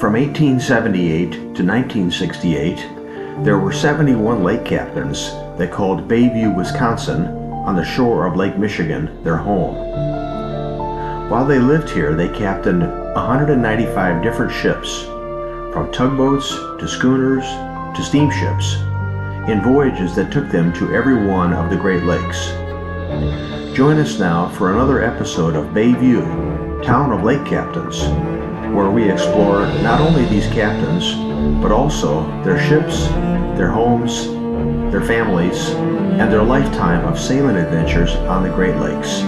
From 1878 to 1968, there were 71 lake captains that called Bayview, Wisconsin, on the shore of Lake Michigan, their home. While they lived here, they captained 195 different ships, from tugboats to schooners to steamships, in voyages that took them to every one of the Great Lakes. Join us now for another episode of Bayview, Town of Lake Captains, where we explore not only these captains, but also their ships, their homes, their families, and their lifetime of sailing adventures on the Great Lakes.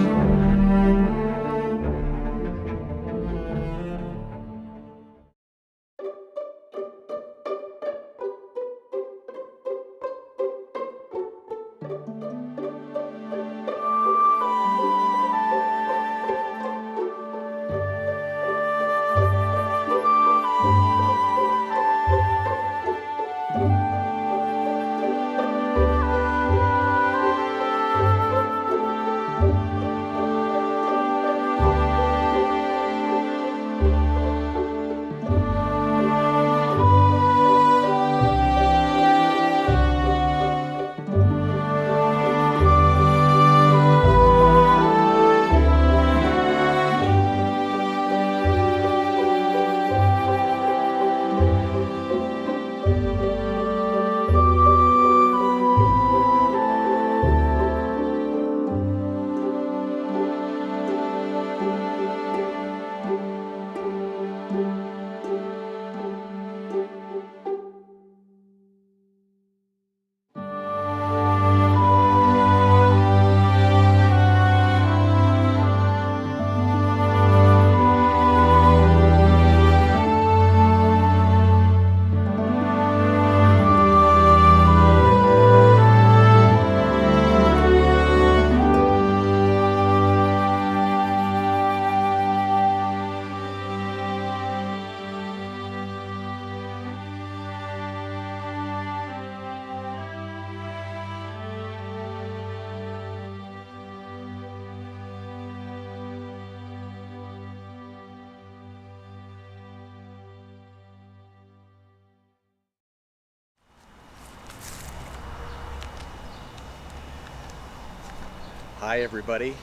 Hi everybody,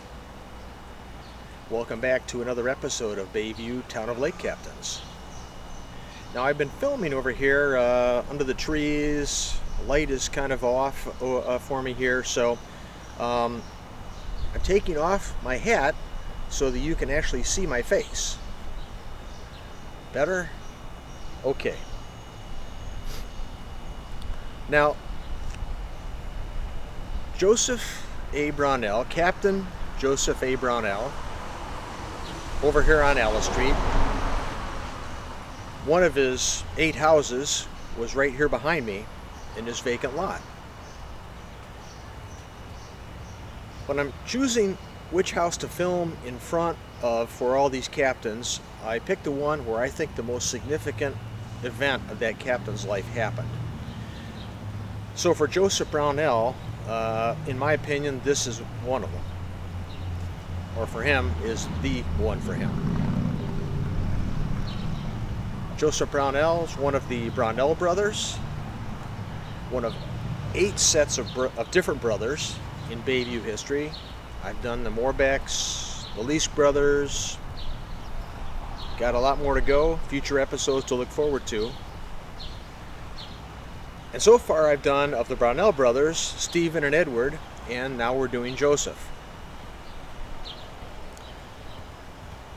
welcome back to another episode of Bayview, Town of Lake Captains. Now I've been filming over here under the trees. The light is kind of off for me here, so I'm taking off my hat so that you can actually see my face. Better? Okay. Now, Joseph A. Brownell, Captain Joseph A. Brownell, over here on Alice Street. One of his 8 houses was right here behind me in this vacant lot. When I'm choosing which house to film in front of for all these captains, I picked the one where I think the most significant event of that captain's life happened. So for Joseph Brownell, in my opinion, this is one of them, or for him is the one for him. Joseph Brownell is one of the Brownell brothers, one of 8 sets of different brothers in Bayview history. I've done the Morbecks, the Lease brothers, got a lot more to go, future episodes to look forward to. And so far I've done of the Brownell brothers, Stephen and Edward, and now we're doing Joseph.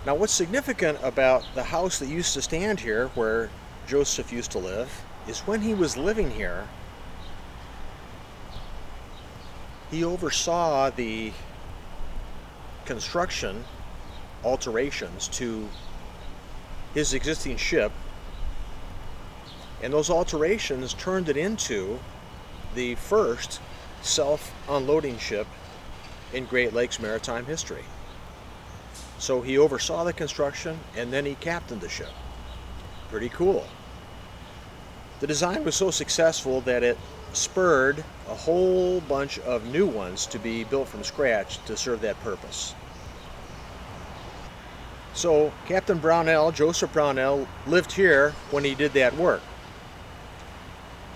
Now what's significant about the house that used to stand here where Joseph used to live is when he was living here, he oversaw the construction alterations to his existing ship, and those alterations turned it into the first self-unloading ship in Great Lakes maritime history. So he oversaw the construction and then he captained the ship. Pretty cool. The design was so successful that it spurred a whole bunch of new ones to be built from scratch to serve that purpose. So Captain Brownell, Joseph Brownell, lived here when he did that work.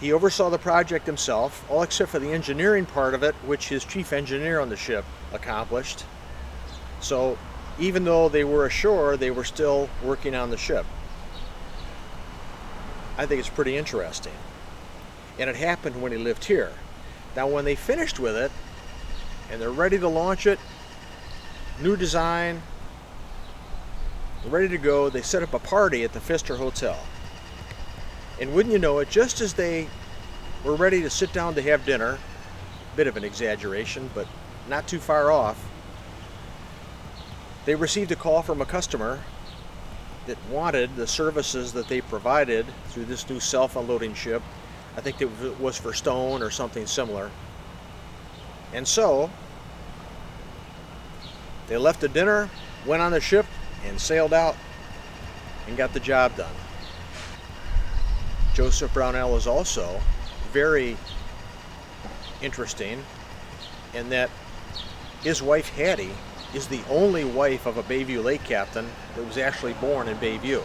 He oversaw the project himself, all except for the engineering part of it, which his chief engineer on the ship accomplished. So even though they were ashore, they were still working on the ship. I think it's pretty interesting. And it happened when he lived here. Now when they finished with it, and they're ready to launch it, new design, ready to go, they set up a party at the Pfister Hotel. And wouldn't you know it, just as they were ready to sit down to have dinner, bit of an exaggeration, but not too far off, they received a call from a customer that wanted the services that they provided through this new self-unloading ship. I think it was for stone or something similar. And so they left the dinner, went on the ship, and sailed out and got the job done. Joseph Brownell is also very interesting in that his wife Hattie is the only wife of a Bayview Lake captain that was actually born in Bayview.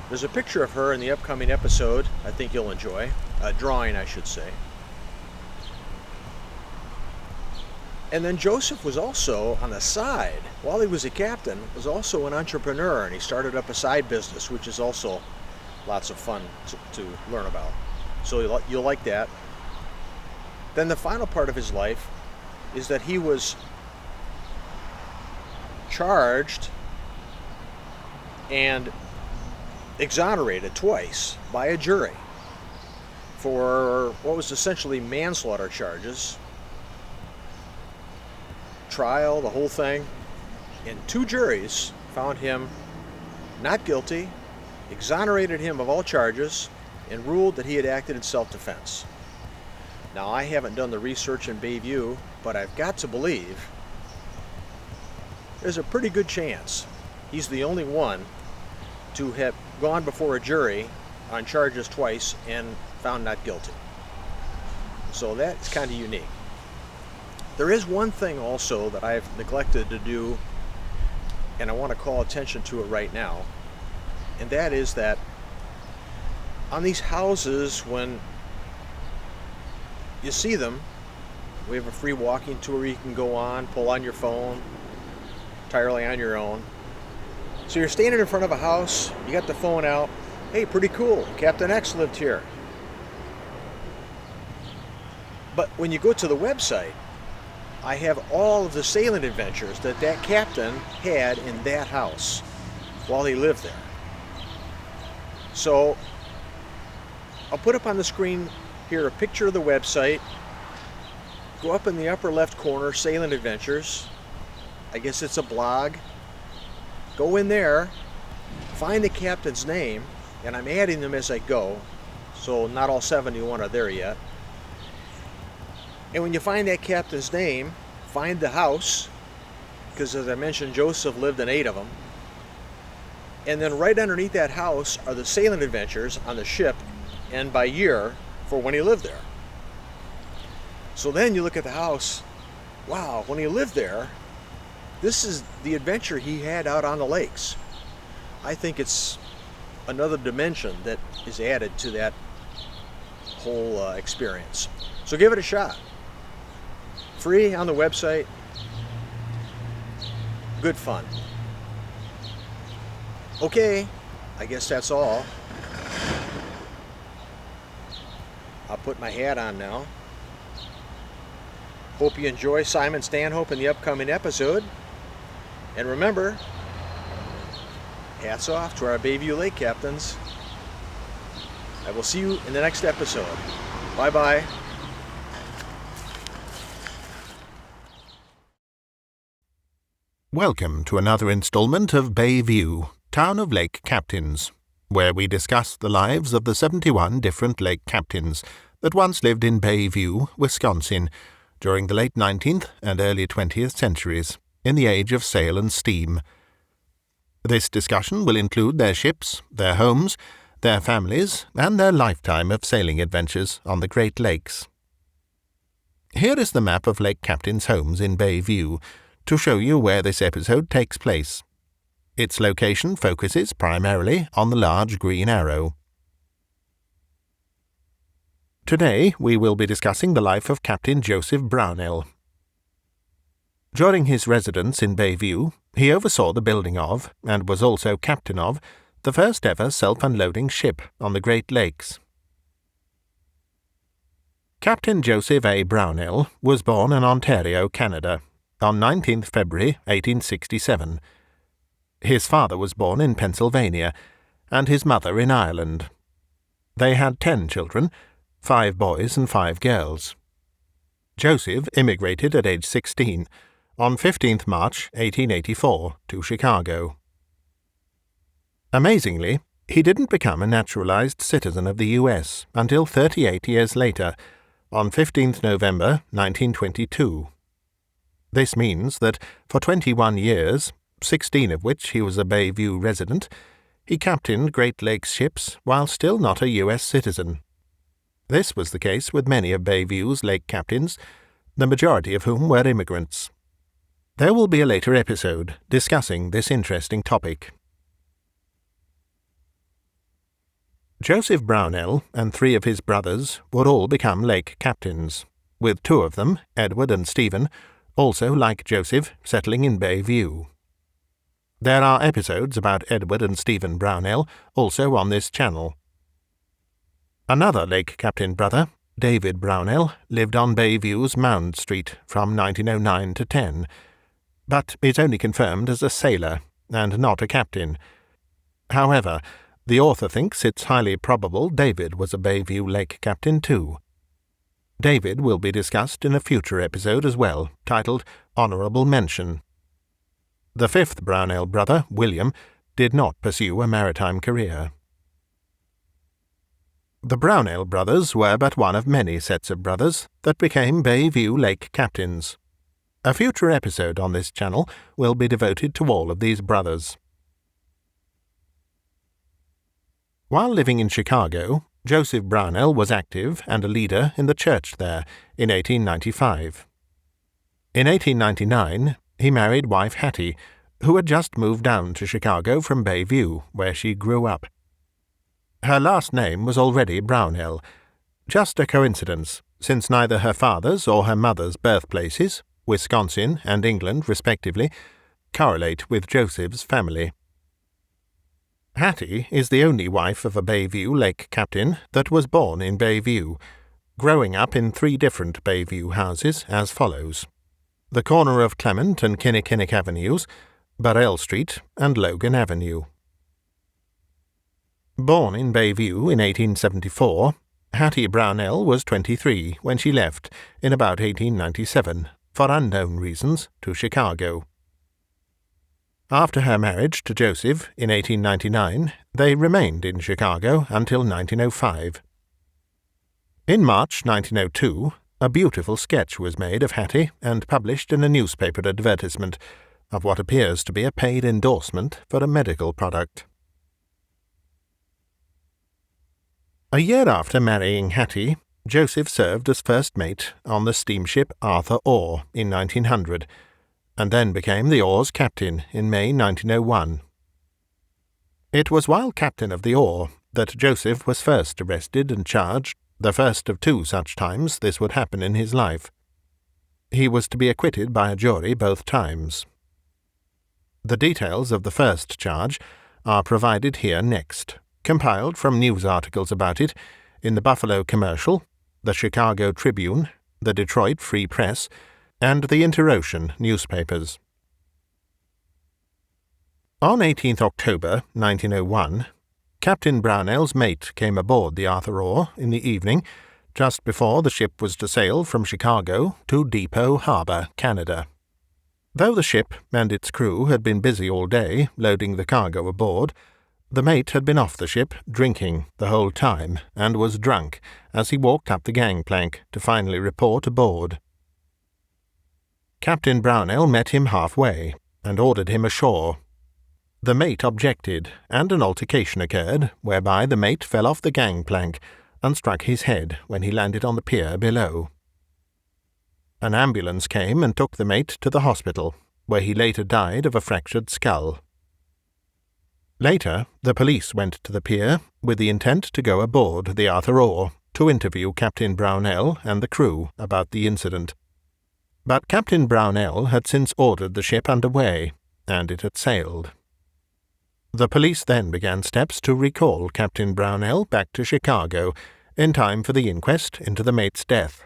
There's a picture of her in the upcoming episode I think you'll enjoy, a drawing I should say. And then Joseph was also, on the side, while he was a captain, was also an entrepreneur, and he started up a side business, which is also lots of fun to learn about. So you'll like that. Then the final part of his life is that he was charged and exonerated twice by a jury for what was essentially manslaughter charges. Trial, the whole thing, and two juries found him not guilty, exonerated him of all charges, and ruled that he had acted in self-defense. Now, I haven't done the research in Bayview, but I've got to believe there's a pretty good chance he's the only one to have gone before a jury on charges twice and found not guilty. So that's kind of unique. There is one thing also that I've neglected to do, and I want to call attention to it right now, and that is that on these houses, when you see them, we have a free walking tour you can go on, pull on your phone, entirely on your own. So you're standing in front of a house, you got the phone out, hey, pretty cool, Captain X lived here. But when you go to the website, I have all of the sailing adventures that that captain had in that house while he lived there. So I'll put up on the screen here a picture of the website. Go up in the upper left corner, Sailing Adventures. I guess it's a blog. Go in there, find the captain's name, and I'm adding them as I go, so not all 71 are there yet. And when you find that captain's name, find the house, because as I mentioned, Joseph lived in 8 of them. And then right underneath that house are the sailing adventures on the ship and by year for when he lived there. So then you look at the house, wow, when he lived there, this is the adventure he had out on the lakes. I think it's another dimension that is added to that whole experience. So give it a shot. Free on the website. Good fun. Okay, I guess that's all. I'll put my hat on now. Hope you enjoy Simon Stanhope in the upcoming episode. And remember, hats off to our Bayview Lake captains. I will see you in the next episode. Bye-bye. Welcome to another installment of Bayview, Town of Lake Captains, where we discuss the lives of the 71 different lake captains that once lived in Bayview, Wisconsin, during the late 19th and early 20th centuries, in the age of sail and steam. This discussion will include their ships, their homes, their families, and their lifetime of sailing adventures on the Great Lakes. Here is the map of lake captains' homes in Bayview, to show you where this episode takes place. Its location focuses primarily on the large green arrow. Today we will be discussing the life of Captain Joseph Brownell. During his residence in Bayview, he oversaw the building of, and was also captain of, the first ever self-unloading ship on the Great Lakes. Captain Joseph A. Brownell was born in Ontario, Canada, on 19th February 1867. His father was born in Pennsylvania, and his mother in Ireland. They had 10 children, 5 boys and 5 girls. Joseph immigrated at age 16, on 15th March 1884, to Chicago. Amazingly, he didn't become a naturalized citizen of the U.S. until 38 years later, on 15th November 1922. This means that for 21 years, 16 of which he was a Bayview resident, he captained Great Lakes ships while still not a U.S. citizen. This was the case with many of Bayview's lake captains, the majority of whom were immigrants. There will be a later episode discussing this interesting topic. Joseph Brownell and 3 of his brothers would all become lake captains, with 2 of them, Edward and Stephen, also like Joseph, settling in Bayview. There are episodes about Edward and Stephen Brownell also on this channel. Another lake captain brother, David Brownell, lived on Bayview's Mound Street from 1909 to 10, but is only confirmed as a sailor and not a captain. However, the author thinks it's highly probable David was a Bayview lake captain too. David will be discussed in a future episode as well, titled Honourable Mention. The 5th Brownell brother, William, did not pursue a maritime career. The Brownell brothers were but one of many sets of brothers that became Bayview lake captains. A future episode on this channel will be devoted to all of these brothers. While living in Chicago, Joseph Brownell was active and a leader in the church there in 1895. In 1899, he married wife Hattie, who had just moved down to Chicago from Bayview, where she grew up. Her last name was already Brownell, just a coincidence, since neither her father's or her mother's birthplaces, Wisconsin and England respectively, correlate with Joseph's family. Hattie is the only wife of a Bayview lake captain that was born in Bayview, growing up in 3 different Bayview houses as follows: the corner of Clement and Kinnickinnick Avenues, Burrell Street, and Logan Avenue. Born in Bayview in 1874, Hattie Brownell was 23 when she left, in about 1897, for unknown reasons, to Chicago. After her marriage to Joseph in 1899, they remained in Chicago until 1905. In March 1902, a beautiful sketch was made of Hattie and published in a newspaper advertisement of what appears to be a paid endorsement for a medical product. A year after marrying Hattie, Joseph served as first mate on the steamship Arthur Orr in 1900, and then became the Orr's captain in May 1901. It was while captain of the Orr that Joseph was first arrested and charged, the first of 2 such times this would happen in his life. He was to be acquitted by a jury both times. The details of the first charge are provided here next, compiled from news articles about it in the Buffalo Commercial, the Chicago Tribune, the Detroit Free Press, and the Inter-Ocean newspapers. On 18th October 1901, Captain Brownell's mate came aboard the Arthur Orr in the evening, just before the ship was to sail from Chicago to Depot Harbor, Canada. Though the ship and its crew had been busy all day loading the cargo aboard, the mate had been off the ship drinking the whole time and was drunk as he walked up the gangplank to finally report aboard. Captain Brownell met him halfway and ordered him ashore. The mate objected, and an altercation occurred whereby the mate fell off the gangplank and struck his head when he landed on the pier below. An ambulance came and took the mate to the hospital, where he later died of a fractured skull. Later, the police went to the pier with the intent to go aboard the Arthur Orr to interview Captain Brownell and the crew about the incident. But Captain Brownell had since ordered the ship under way, and it had sailed. The police then began steps to recall Captain Brownell back to Chicago in time for the inquest into the mate's death.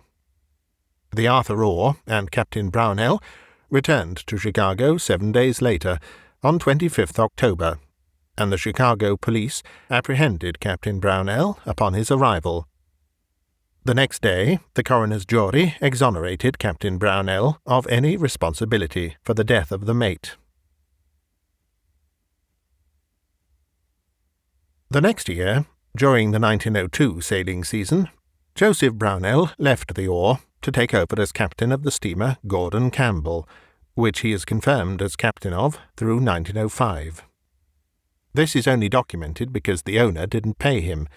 The Arthur Orr and Captain Brownell returned to Chicago 7 days later, on 25th October, and the Chicago police apprehended Captain Brownell upon his arrival. The next day, the coroner's jury exonerated Captain Brownell of any responsibility for the death of the mate. The next year, during the 1902 sailing season, Joseph Brownell left the Orr to take over as captain of the steamer Gordon Campbell, which he is confirmed as captain of through 1905. This is only documented because the owner didn't pay him.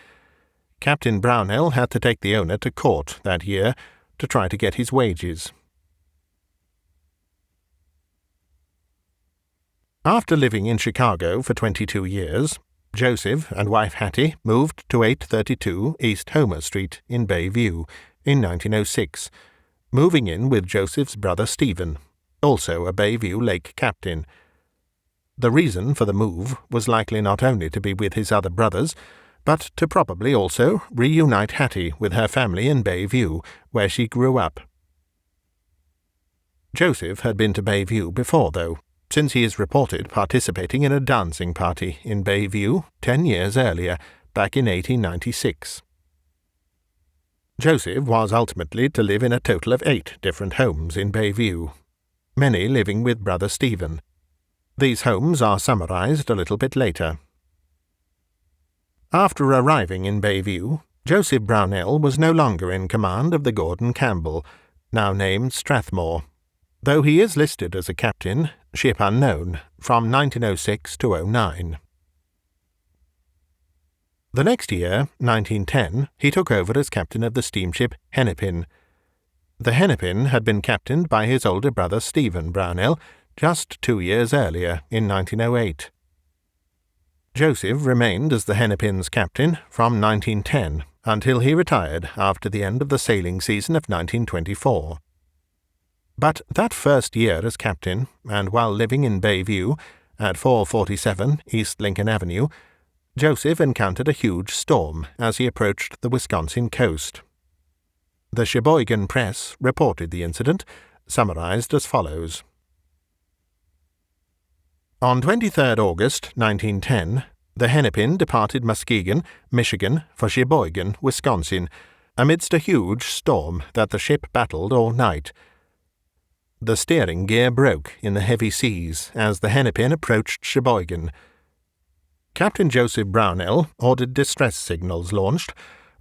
Captain Brownell had to take the owner to court that year to try to get his wages. After living in Chicago for 22 years, Joseph and wife Hattie moved to 832 East Homer Street in Bayview in 1906, moving in with Joseph's brother Stephen, also a Bayview Lake captain. The reason for the move was likely not only to be with his other brothers, but to probably also reunite Hattie with her family in Bayview, where she grew up. Joseph had been to Bayview before, though, since he is reported participating in a dancing party in Bayview 10 years earlier, back in 1896. Joseph was ultimately to live in a total of 8 different homes in Bayview, many living with brother Stephen. These homes are summarized a little bit later. After arriving in Bayview, Joseph Brownell was no longer in command of the Gordon Campbell, now named Strathmore, though he is listed as a captain, ship unknown, from 1906 to 09. The next year, 1910, he took over as captain of the steamship Hennepin. The Hennepin had been captained by his older brother Stephen Brownell just 2 years earlier, in 1908. Joseph remained as the Hennepin's captain from 1910 until he retired after the end of the sailing season of 1924. But that first year as captain, and while living in Bayview at 447 East Lincoln Avenue, Joseph encountered a huge storm as he approached the Wisconsin coast. The Sheboygan Press reported the incident, summarized as follows. On 23 August 1910, the Hennepin departed Muskegon, Michigan, for Sheboygan, Wisconsin, amidst a huge storm that the ship battled all night. The steering gear broke in the heavy seas as the Hennepin approached Sheboygan. Captain Joseph Brownell ordered distress signals launched,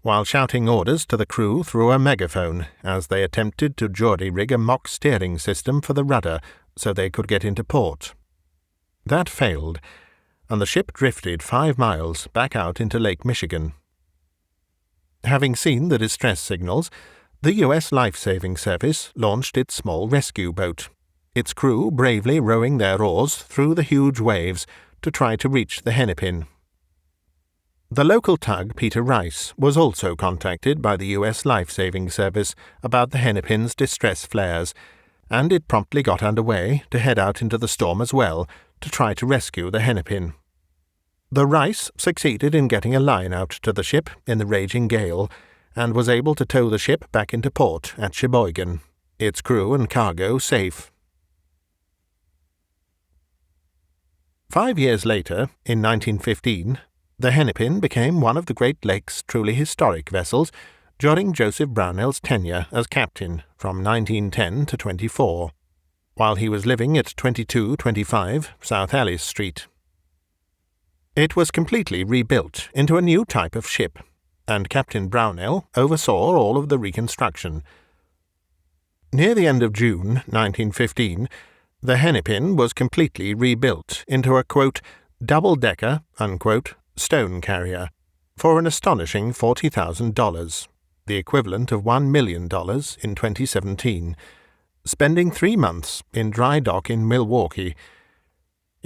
while shouting orders to the crew through a megaphone as they attempted to jury-rig a mock steering system for the rudder so they could get into port. That failed, and the ship drifted 5 miles back out into Lake Michigan. Having seen the distress signals, the U.S. Life-Saving Service launched its small rescue boat, its crew bravely rowing their oars through the huge waves to try to reach the Hennepin. The local tug Peter Rice was also contacted by the U.S. Life-Saving Service about the Hennepin's distress flares, and it promptly got underway to head out into the storm as well to try to rescue the Hennepin. The Rice succeeded in getting a line out to the ship in the raging gale, and was able to tow the ship back into port at Sheboygan, its crew and cargo safe. 5 years later, in 1915, the Hennepin became one of the Great Lakes' truly historic vessels during Joseph Brownell's tenure as captain from 1910 to 24, while he was living at 2225 South Alice Street. It was completely rebuilt into a new type of ship, and Captain Brownell oversaw all of the reconstruction. Near the end of June 1915, the Hennepin was completely rebuilt into a, quote, double-decker, unquote, stone carrier for an astonishing $40,000, the equivalent of $1 million in 2017, spending 3 months in dry dock in Milwaukee.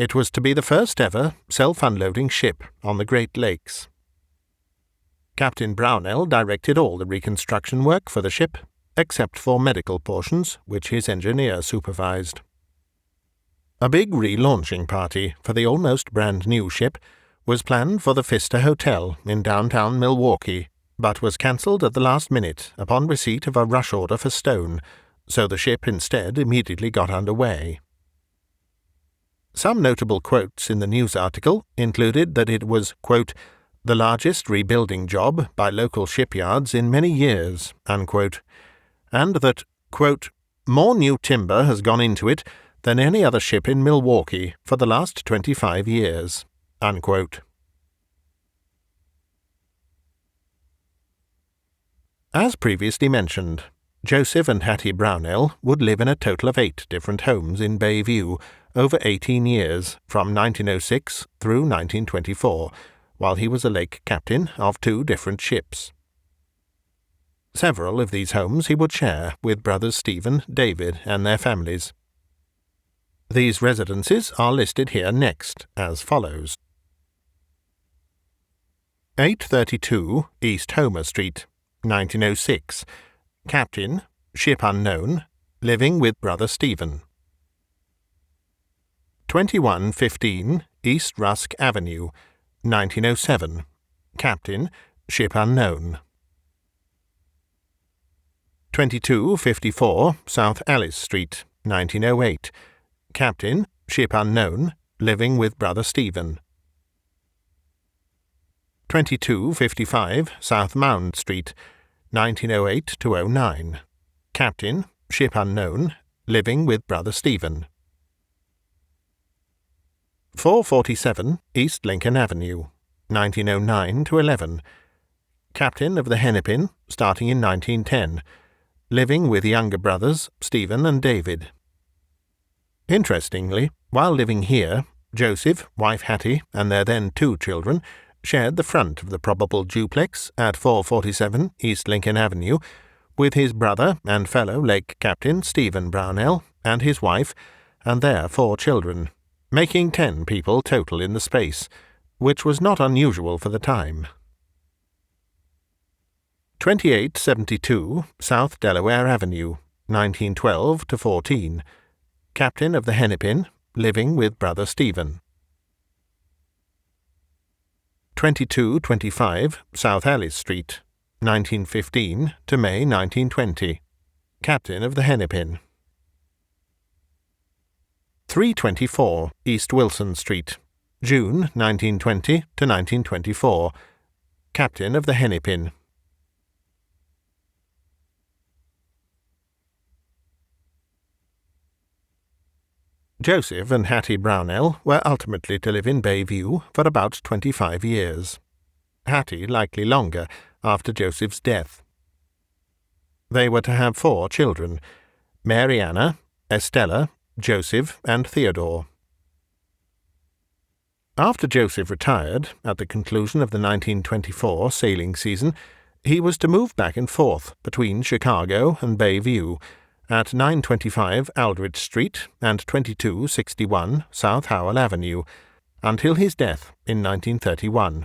It was to be the first ever self-unloading ship on the Great Lakes. Captain Brownell directed all the reconstruction work for the ship, except for medical portions, which his engineer supervised. A big relaunching party for the almost brand-new ship was planned for the Pfister Hotel in downtown Milwaukee, but was cancelled at the last minute upon receipt of a rush order for stone, so the ship instead immediately got under way. Some notable quotes in the news article included that it was, quote, the largest rebuilding job by local shipyards in many years, unquote, and that, quote, more new timber has gone into it than any other ship in Milwaukee for the last 25 years, unquote. As previously mentioned, Joseph and Hattie Brownell would live in a total of 8 different homes in Bayview over 18 years, from 1906 through 1924, while he was a lake captain of 2 different ships. Several of these homes he would share with brothers Stephen, David, and their families. These residences are listed here next, as follows. 832 East Homer Street, 1906. Captain, ship unknown, living with brother Stephen. 2115 East Rusk Avenue, 1907. Captain, ship unknown. 2254 South Alice Street, 1908. Captain, ship unknown, living with brother Stephen. 2255 South Mound Street, 1908-09. Captain, ship unknown, living with brother Stephen. 447 East Lincoln Avenue, 1909-11. Captain of the Hennepin, starting in 1910, living with younger brothers Stephen and David. Interestingly, while living here, Joseph, wife Hattie, and their then 2 children shared the front of the probable duplex at 447 East Lincoln Avenue with his brother and fellow lake captain Stephen Brownell and his wife and their 4 children, making 10 people total in the space, which was not unusual for the time. 2872 South Delaware Avenue, 1912-14. Captain of the Hennepin, living with brother Stephen. 2225 South Alice Street, 1915 to May 1920. Captain of the Hennepin. 324 East Wilson Street, June 1920 to 1924. Captain of the Hennepin. Joseph and Hattie Brownell were ultimately to live in Bayview for about 25 years. Hattie likely longer, after Joseph's death. They were to have 4 children, Mary Anna, Estella, Joseph, and Theodore. After Joseph retired, at the conclusion of the 1924 sailing season, he was to move back and forth between Chicago and Bayview, at 925 Aldrich Street and 2261 South Howell Avenue, until his death in 1931,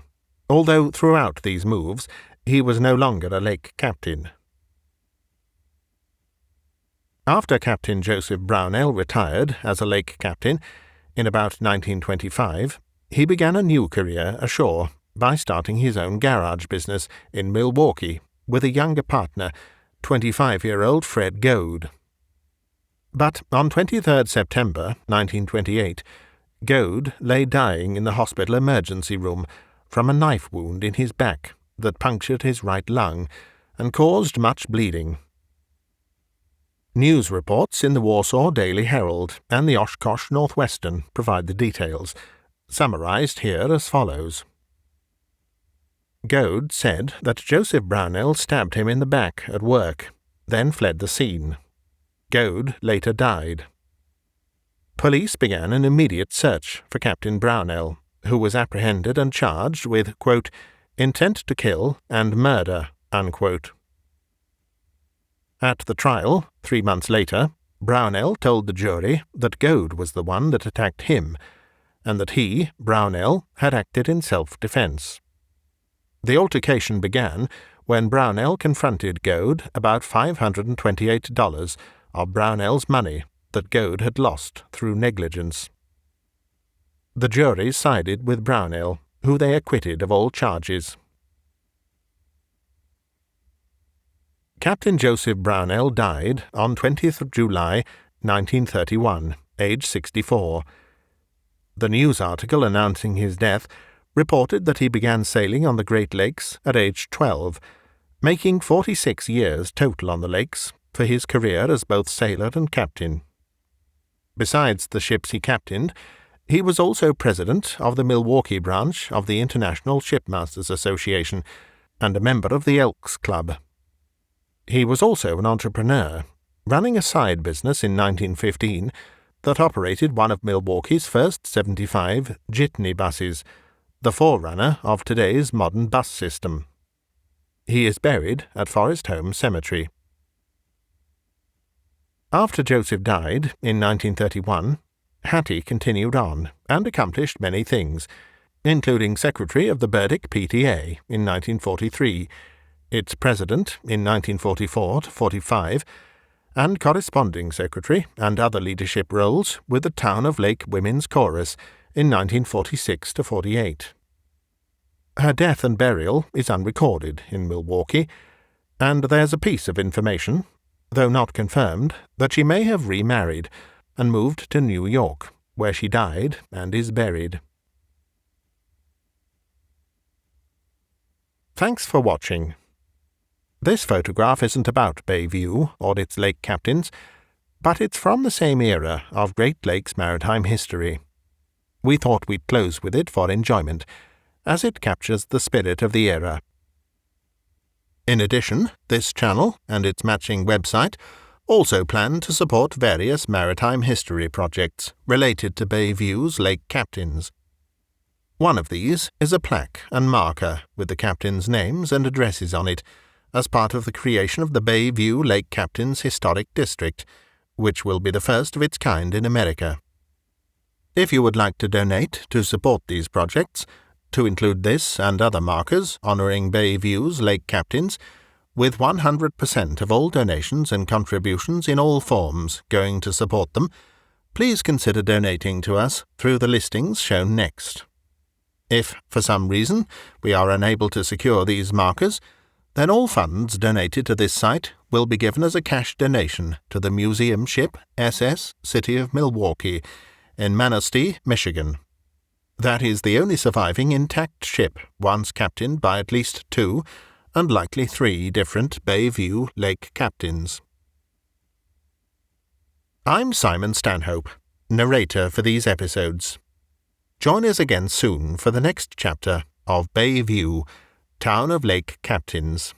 although throughout these moves he was no longer a lake captain. After Captain Joseph Brownell retired as a lake captain in about 1925, he began a new career ashore by starting his own garage business in Milwaukee with a younger partner, 25-year-old Fred Goad. But on 23 September 1928, Goad lay dying in the hospital emergency room from a knife wound in his back that punctured his right lung and caused much bleeding. News reports in the Warsaw Daily Herald and the Oshkosh Northwestern provide the details, summarized here as follows. Goad said that Joseph Brownell stabbed him in the back at work, then fled the scene. Goad later died. Police began an immediate search for Captain Brownell, who was apprehended and charged with, quote, intent to kill and murder, unquote. At the trial, 3 months later, Brownell told the jury that Goad was the one that attacked him, and that he, Brownell, had acted in self-defense. The altercation began when Brownell confronted Goad about $528 of Brownell's money that Goad had lost through negligence. The jury sided with Brownell, who they acquitted of all charges. Captain Joseph Brownell died on 20th of July, 1931, age 64. The news article announcing his death reported that he began sailing on the Great Lakes at age 12, making 46 years total on the lakes for his career as both sailor and captain. Besides the ships he captained, he was also president of the Milwaukee branch of the International Shipmasters Association and a member of the Elks Club. He was also an entrepreneur, running a side business in 1915 that operated one of Milwaukee's first 75 jitney buses, the forerunner of today's modern bus system. He is buried at Forest Home Cemetery. After Joseph died in 1931, Hattie continued on and accomplished many things, including secretary of the Burdick PTA in 1943, its president in 1944-45, and corresponding secretary and other leadership roles with the Town of Lake Women's Chorus in 1946-48. Her death and burial is unrecorded in Milwaukee, and there's a piece of information, though not confirmed, that she may have remarried and moved to New York, where she died and is buried. Thanks for watching. This photograph isn't about Bayview or its lake captains, but it's from the same era of Great Lakes maritime history. We thought we'd close with it for enjoyment, as it captures the spirit of the era. In addition, this channel and its matching website also plan to support various maritime history projects related to Bayview's lake captains. One of these is a plaque and marker with the captains' names and addresses on it, as part of the creation of the Bayview Lake Captains Historic District, which will be the first of its kind in America. If you would like to donate to support these projects, to include this and other markers honoring Bayview's lake captains, with 100% of all donations and contributions in all forms going to support them, please consider donating to us through the listings shown next. If, for some reason, we are unable to secure these markers, then all funds donated to this site will be given as a cash donation to the museum ship SS City of Milwaukee in Manistee, Michigan. That is the only surviving intact ship once captained by at least 2 and likely 3 different Bayview lake captains. I'm Simon Stanhope, narrator for these episodes. Join us again soon for the next chapter of Bayview, Town of Lake Captains.